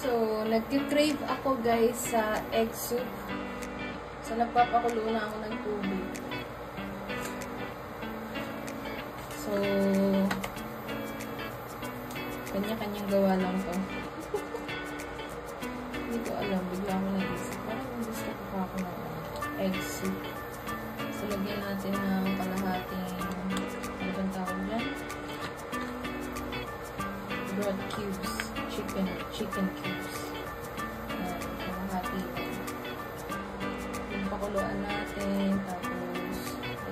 So, nag-crave ako guys sa egg soup. So, nagpapakulo na ako ng tubig. So, kanya-kanyang gawa lang to. Hindi ko alam. Bigla ako naisip. Parang gusto ko pa ako ng egg soup. So, lagyan natin ng kalahating, ano bang tawag dyan? Broad cubes. Chicken cubes. Kalahati lang. Yung pakuluan natin. Tapos,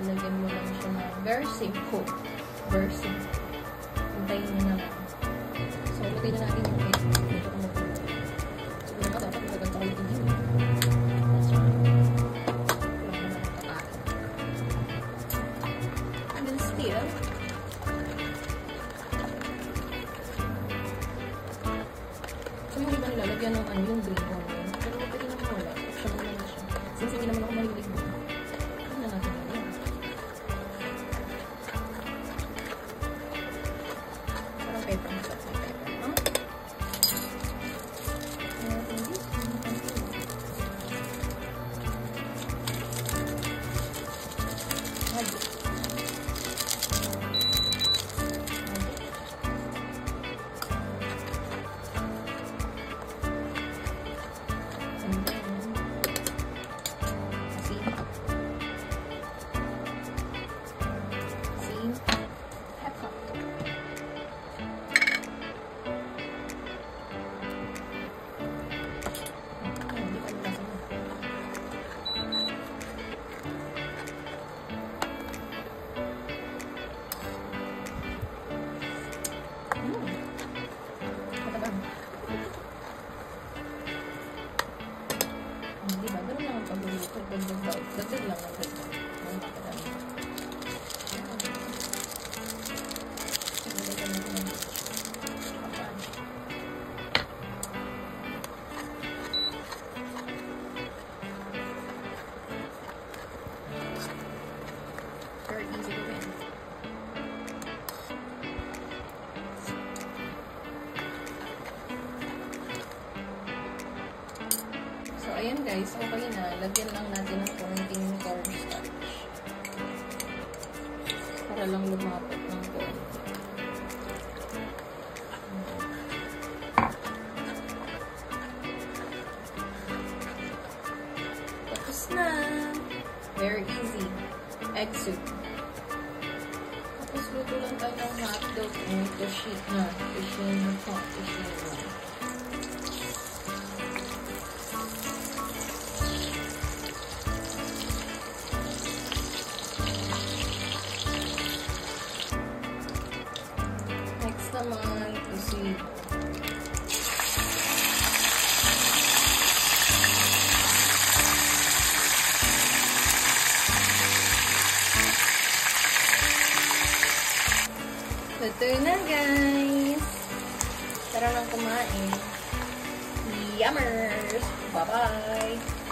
ilagyan mo lang siya ng very simple. Very simple. Hintayin mo na lang. So, lagay na natin yung egg. Ito ko magulo. Siguro nga, dapat ilagay sa kayo din. That's right. Wala ko naman kakain. And then still, so, yung iba nilalagyan ng ano, yung green onion. Pero pwede naman wala. Siya muna na siya. Since hindi naman ako mahilig doon. Ano na natin na yan? Parang pepper na siya. Pepper, no? Diba? Ganun lang ang pagluluto. Dagdag lang ang dagdag. Ang papadami. Very easy to win. So, ayan guys, okay na. Lagyan lang natin ng konting cornstarch. Para lang lumapot ng konti. Tapos na! Very easy. Egg soup. Tapos luto lang tayo ng hotdog. Ito sheet na. Next naman, proceed. Ito na guys. Tara nang kumain. Yummers! Bye-bye!